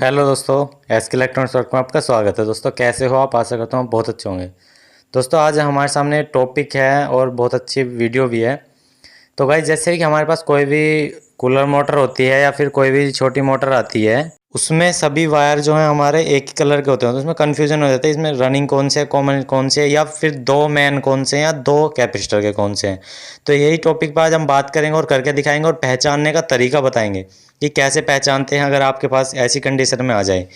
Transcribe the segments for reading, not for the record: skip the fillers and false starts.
Hello दोस्तों, SK electronics work में आपका स्वागत है। दोस्तों कैसे हो आप? आशा करता हूँ बहुत अच्छे होंगे। दोस्तों आज हमारे सामने टॉपिक है और बहुत अच्छी वीडियो भी है। तो भाई जैसे कि हमारे पास कोई भी कूलर मोटर होती है या फिर कोई भी छोटी मोटर आती है, उसमें सभी वायर जो हैं हमारे एक ही कलर के होते हैं। तो उसमें कन्फ्यूजन हो जाता है इसमें रनिंग कौन से, कॉमन कौन से, या फिर दो मैन कौन से या दो कैपेसिटर के कौन से हैं। तो यही टॉपिक पर आज हम बात करेंगे और करके दिखाएंगे और पहचानने का तरीका बताएंगे कि कैसे पहचानते हैं अगर आपके पास ऐसी कंडीशन में आ जाए।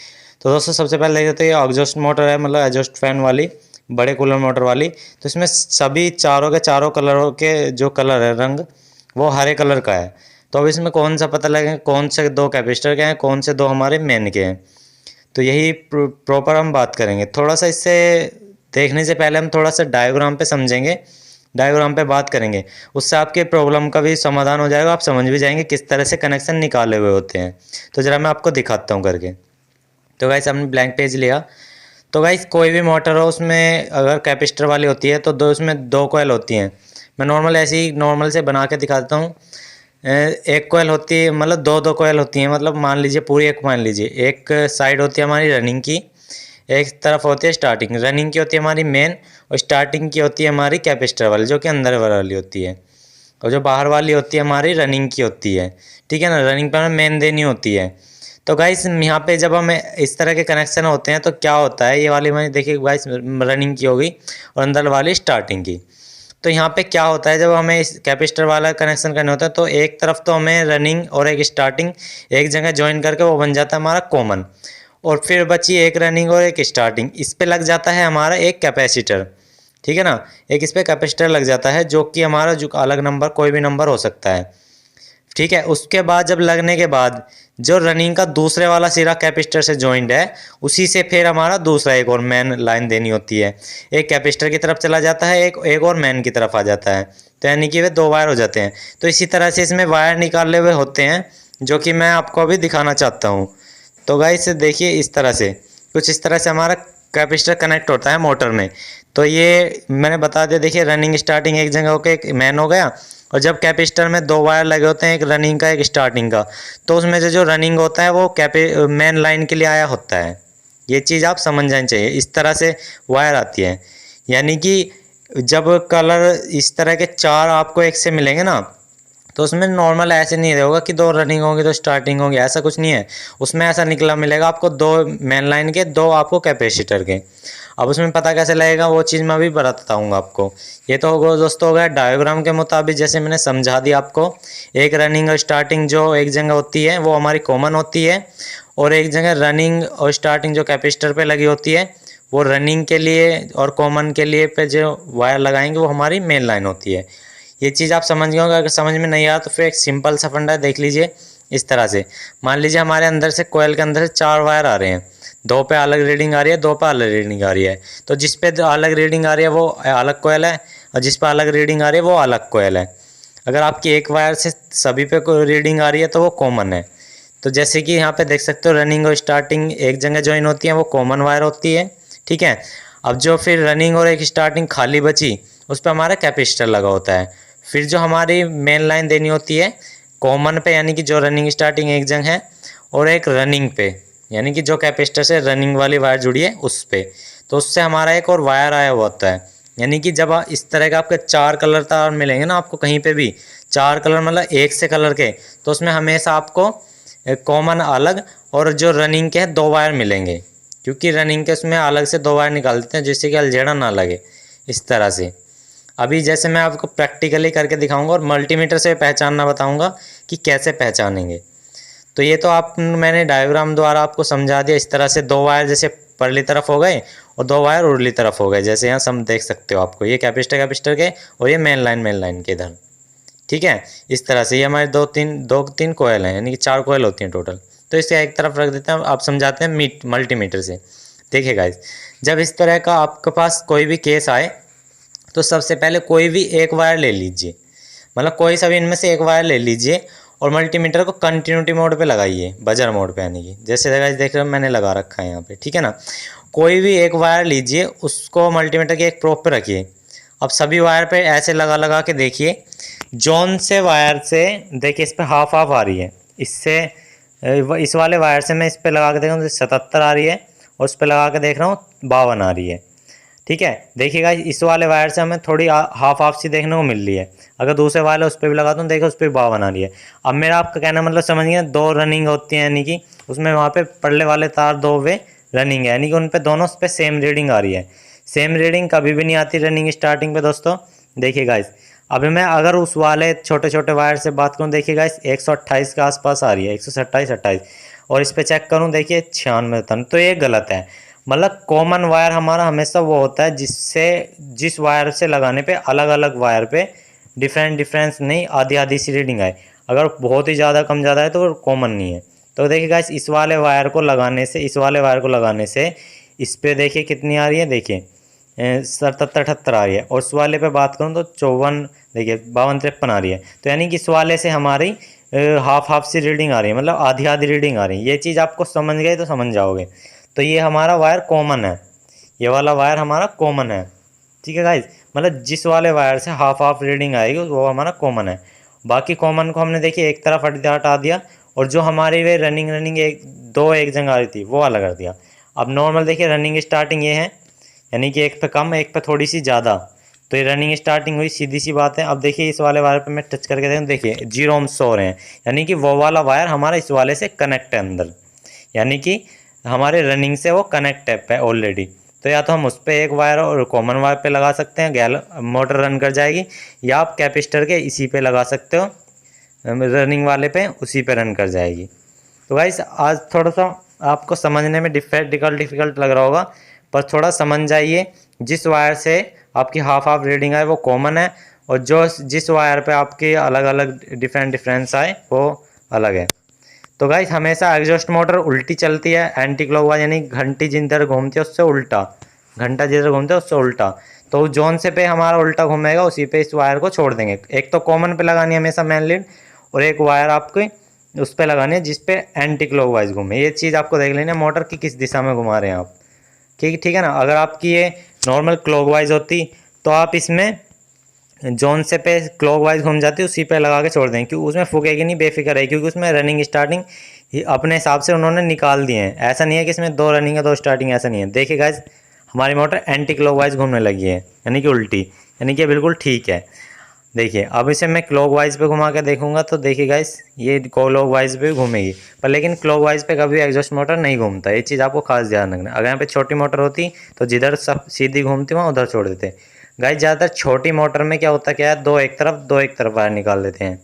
तो दोस्तों सबसे पहले देख लेते हैं, ये एग्जॉस्ट मोटर है, मतलब एग्जॉस्ट फैन वाली बड़े कूलर मोटर वाली। तो इसमें सभी चारों के चारों कलरों के जो कलर है रंग वो हरे कलर का है। तो अब इसमें कौन सा पता लगे कौन से दो कैपेसिटर के हैं, कौन से दो हमारे मेन के हैं। तो यही प्रॉपर हम बात करेंगे। थोड़ा सा इससे देखने से पहले हम थोड़ा सा डायग्राम पे समझेंगे, डायग्राम पे बात करेंगे। उससे आपके प्रॉब्लम का भी समाधान हो जाएगा, आप समझ भी जाएंगे किस तरह से कनेक्शन निकाले हुए होते हैं। तो ज़रा मैं आपको दिखाता हूँ करके। तो गाइस हमने ब्लैंक पेज लिया। तो गाइस कोई भी मोटर हो उसमें अगर कैपेसिटर वाली होती है तो उसमें दो कोयल होती हैं। मैं नॉर्मल ऐसे ही नॉर्मल से बना के दिखाता हूँ। एक कोयल होती है, मतलब दो दो कोयल होती हैं, मतलब मान लीजिए पूरी एक मान लीजिए। एक साइड होती है हमारी रनिंग की, एक तरफ होती है स्टार्टिंग। रनिंग की होती है हमारी मेन और स्टार्टिंग की होती है हमारी कैपेसिटर वाली जो कि अंदर वाली होती है। और जो बाहर वाली होती है हमारी रनिंग की होती है। ठीक है ना, रनिंग पर हमें मेन देनी होती है। तो गाइस यहाँ पे जब हमें इस तरह के कनेक्शन होते हैं तो क्या होता है, ये वाली मैंने देखिए गाइस रनिंग की होगी और अंदर वाली स्टार्टिंग की। तो यहाँ पे क्या होता है, जब हमें इस कैपेसिटर वाला कनेक्शन करना होता है तो एक तरफ तो हमें रनिंग और एक स्टार्टिंग एक जगह ज्वाइन करके वो बन जाता है हमारा कॉमन। और फिर बची एक रनिंग और एक स्टार्टिंग, इस पे लग जाता है हमारा एक कैपेसिटर। ठीक है ना, एक इस पे कैपेसिटर लग जाता है जो कि हमारा जो अलग नंबर कोई भी नंबर हो सकता है। ठीक है, उसके बाद जब लगने के बाद जो रनिंग का दूसरे वाला सिरा कैपेसिटर से जॉइंट है उसी से फिर हमारा दूसरा एक और मेन लाइन देनी होती है। एक कैपेसिटर की तरफ चला जाता है, एक और मेन की तरफ आ जाता है। तो यानी कि वे दो वायर हो जाते हैं। तो इसी तरह से इसमें वायर निकाले हुए होते हैं जो कि मैं आपको अभी दिखाना चाहता हूँ। तो गाइस देखिए इस तरह से, कुछ इस तरह से हमारा कैपेसिटर कनेक्ट होता है मोटर में। तो ये मैंने बता दिया, देखिए रनिंग स्टार्टिंग एक जगह होकर एक मेन हो गया। और जब कैपेसिटर में दो वायर लगे होते हैं, एक रनिंग का एक स्टार्टिंग का, तो उसमें से जो रनिंग होता है वो मेन लाइन के लिए आया होता है। ये चीज़ आप समझ जानी चाहिए। इस तरह से वायर आती है, यानी कि जब कलर इस तरह के चार आपको एक से मिलेंगे ना, तो उसमें नॉर्मल ऐसे नहीं होगा कि दो रनिंग होंगी तो स्टार्टिंग होगी, ऐसा कुछ नहीं है। उसमें ऐसा निकला मिलेगा आपको दो मेन लाइन के, दो आपको कैपेसिटर के। अब उसमें पता कैसे लगेगा वो चीज़ मैं अभी बताता हूँ आपको। ये तो होगा दोस्तों, हो गया डायग्राम के मुताबिक जैसे मैंने समझा दिया आपको। एक रनिंग और स्टार्टिंग जो एक जगह होती है वो हमारी कॉमन होती है, और एक जगह रनिंग और स्टार्टिंग जो कैपेसिटर पे लगी होती है वो रनिंग के लिए और कॉमन के लिए पे जो वायर लगाएंगे वो हमारी मेन लाइन होती है। ये चीज़ आप समझ गए होंगे। अगर समझ में नहीं आया तो फिर एक सिंपल सा फंडा देख लीजिए। इस तरह से मान लीजिए हमारे अंदर से कोयल के अंदर से चार वायर आ रहे हैं, दो पे अलग रीडिंग आ रही है, दो पे अलग रीडिंग आ रही है। तो जिस पे अलग रीडिंग आ रही है वो अलग कोयल है, और जिस पे अलग रीडिंग आ रही है वो अलग कोयल है। अगर आपकी एक वायर से सभी पे रीडिंग आ रही है तो वो कॉमन है। तो जैसे कि यहाँ पे देख सकते हो रनिंग और स्टार्टिंग एक जगह ज्वाइन होती है, वो कॉमन वायर होती है। ठीक है, अब जो फिर रनिंग और एक स्टार्टिंग खाली बची उस पर हमारा कैपेसिटर लगा होता है। फिर जो हमारी मेन लाइन देनी होती है कॉमन पे, यानी कि जो रनिंग स्टार्टिंग एक जगह है, और एक रनिंग पे, यानी कि जो कैपेसिटर से रनिंग वाली वायर जुड़ी है उस पे। तो उससे हमारा एक और वायर आया हुआ होता है। यानी कि जब इस तरह का आपके चार कलर तार मिलेंगे ना आपको कहीं पे भी, चार कलर मतलब एक से कलर के, तो उसमें हमेशा आपको कॉमन अलग और जो रनिंग के हैं दो वायर मिलेंगे, क्योंकि रनिंग के उसमें अलग से दो वायर निकाल देते हैं जिससे कि अलझेड़ा ना लगे। इस तरह से अभी जैसे मैं आपको प्रैक्टिकली करके दिखाऊंगा और मल्टीमीटर से पहचानना बताऊंगा कि कैसे पहचानेंगे। तो ये तो आप मैंने डायग्राम द्वारा आपको समझा दिया। इस तरह से दो वायर जैसे परली तरफ हो गए और दो वायर उरली तरफ हो गए, जैसे यहाँ सब देख सकते हो आपको, ये कैपेसिटर के और ये मेन लाइन के इधर। ठीक है, इस तरह से ये हमारे दो तीन कोयल हैं, यानी कि चार कोयल होती हैं टोटल। तो इसे एक तरफ रख देते हैं, आप समझाते हैं मल्टीमीटर से। देखिए गाइस, जब इस तरह का आपके पास कोई भी केस आए तो सबसे पहले कोई भी एक वायर ले लीजिए, मतलब कोई सा भी इनमें से एक वायर ले लीजिए और मल्टीमीटर को कंटिन्यूटी मोड पे लगाइए, बजर मोड पे, यानी कि जैसे गाइस देख रहे हो मैंने लगा रखा है यहाँ पे। ठीक है ना, कोई भी एक वायर लीजिए, उसको मल्टीमीटर के एक प्रोब पे रखिए। अब सभी वायर पे ऐसे लगा लगा के देखिए, जौन से वायर से देखिए इस पर हाफ हाफ आ रही है, इससे इस वाले वायर से मैं इस पे लगा के देख रहा हूँ 77 आ रही है, और उस पे लगा के देख रहा हूँ 52 आ रही है। ठीक है, देखिएगा इस वाले वायर से हमें थोड़ी हाफ हाफ सी देखने को मिल रही है। अगर दूसरे वाले उस पर भी लगाता हूँ, देखो उस पर 52 आ रही है। अब मेरा आपका कहना मतलब समझ गया, 2 रनिंग होती है, यानी कि उसमें वहाँ पे पड़ले वाले तार 2 वे रनिंग है, यानी कि उन पे दोनों पे सेम रीडिंग आ रही है। सेम रीडिंग कभी भी नहीं आती रनिंग स्टार्टिंग पे दोस्तों। देखिए गाइस, अभी मैं अगर उस वाले छोटे छोटे वायर से बात करूँ, देखिए गाइस 128 के आसपास आ रही है, 127 28, और इस पे चेक करूँ देखिए 96 टन, तो ये गलत है। मतलब कॉमन वायर हमारा हमेशा वो होता है जिससे जिस वायर से लगाने पे अलग अलग वायर पे डिफरेंस नहीं, आधी आधी सी रीडिंग आए। अगर बहुत ही ज़्यादा कम ज़्यादा है तो वो कॉमन नहीं है। तो देखिए गाइस, इस वाले वायर को लगाने से इस पे देखिए कितनी आ रही है, देखिए 77 78 आ रही है, और उस वाले पे बात करूँ तो 54, देखिए 52 53 आ रही है। तो यानी कि इस वाले से हमारी हाफ हाफ सी रीडिंग आ रही है, मतलब आधी आधी रीडिंग आ रही है। ये चीज़ आपको समझ गए तो समझ जाओगे। तो ये हमारा वायर कॉमन है, ये वाला वायर हमारा कॉमन है। ठीक है गाइज, मतलब जिस वाले वायर से हाफ हाफ रीडिंग आएगी वो हमारा कॉमन है। बाकी कॉमन को हमने देखिए एक तरफ हटा दिया, और जो हमारी वे रनिंग एक जगह आ रही थी वो अलग कर दिया। अब नॉर्मल देखिए रनिंग स्टार्टिंग ये है, यानी कि एक पे कम एक पे थोड़ी सी ज़्यादा, तो ये रनिंग स्टार्टिंग हुई, सीधी सी बात है। अब देखिए इस वाले वायर पे मैं टच करके देखूँ, देखिए 0 ohms हो रहे हैं, यानी कि वो वाला वायर हमारा इस वाले से कनेक्ट है अंदर, यानी कि हमारे रनिंग से वो कनेक्ट है ऑलरेडी। तो या तो हम उस पर एक वायर और कॉमन वायर पे लगा सकते हैं, गैल मोटर रन कर जाएगी, या आप कैपिस्टर के इसी पे लगा सकते हो, रनिंग वाले पे उसी पे रन कर जाएगी। तो गाइस आज थोड़ा सा आपको समझने में डिफ़िकल्ट लग रहा होगा, पर थोड़ा समझ जाइए। जिस वायर से आपकी हाफ हाफ रीडिंग आए वो कॉमन है, और जो जिस वायर पे आपकी अलग अलग डिफरेंस आए वो अलग है। तो गाइस हमेशा एग्जॉस्ट मोटर उल्टी चलती है, एंटी क्लॉकवाइज, यानी घंटी जिधर घूमती है उससे उल्टा, घंटा जिधर घूमता है उससे उल्टा। तो जोन से पे हमारा उल्टा घूमेगा उसी पे इस वायर को छोड़ देंगे। एक तो कॉमन पे लगानी है हमेशा मेन लीड, और एक वायर आपकी उस पर लगानी है जिस पे एंटी क्लॉकवाइज घूमे। ये चीज़ आपको देख लेनी है मोटर की किस दिशा में घुमा रहे हैं आप। ठीक है ना। अगर आपकी ये नॉर्मल क्लॉकवाइज होती तो आप इसमें जोन से पे क्लॉकवाइज घूम जाती है उसी पे लगा के छोड़ दें, क्योंकि उसमें फूकेगी नहीं, बेफिक्र है, क्योंकि उसमें रनिंग स्टार्टिंग अपने हिसाब से उन्होंने निकाल दिए हैं। ऐसा नहीं है कि इसमें 2 रनिंग है 2 स्टार्टिंग, ऐसा नहीं है। देखिए गाइस हमारी मोटर एंटी क्लॉकवाइज घूमने लगी है, यानी कि उल्टी, यानी कि बिल्कुल ठीक है। देखिए अब इसे मैं क्लॉकवाइज पे घुमा के देखूंगा तो देखिए गाइस ये क्लॉकवाइज पे घूमेगी, पर लेकिन क्लॉकवाइज पे कभी एग्जॉस्ट मोटर नहीं घूमता। ये चीज़ आपको खास ध्यान रखना। अगर यहाँ पे छोटी मोटर होती तो जिधर सब सीधी घूमती वहाँ उधर छोड़ देते। गाइस ज़्यादातर छोटी मोटर में क्या होता क्या है, दो एक तरफ वायर निकाल देते हैं,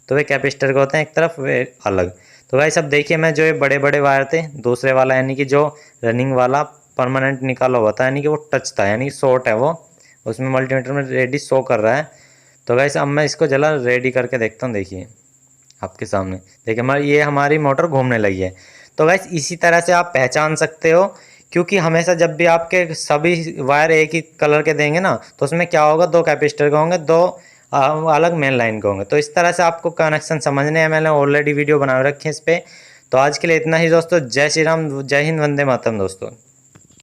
तो वे कैपेसिटर के होते हैं एक तरफ वे अलग। तो गाइस अब देखिए मैं जो ये बड़े बड़े वायर थे दूसरे वाला, यानी कि जो रनिंग वाला परमानेंट निकाला हुआ था, यानी कि वो टच था, यानी कि शॉर्ट है वो, उसमें मल्टीमीटर में रेडी शो कर रहा है। तो गाइस अब मैं इसको जला रेडी करके देखता हूँ। देखिए आपके सामने, देखिए ये हमारी मोटर घूमने लगी है। तो गाइस इसी तरह से आप पहचान सकते हो, क्योंकि हमेशा जब भी आपके सभी वायर एक ही कलर के देंगे ना तो उसमें क्या होगा, 2 कैपेसिटर के होंगे, 2 अलग मेन लाइन के होंगे। तो इस तरह से आपको कनेक्शन समझने हैं, मैंने ऑलरेडी वीडियो बना रखी है इस पर। तो आज के लिए इतना ही दोस्तों। जय श्री राम, जय हिंद, वंदे मातरम दोस्तों।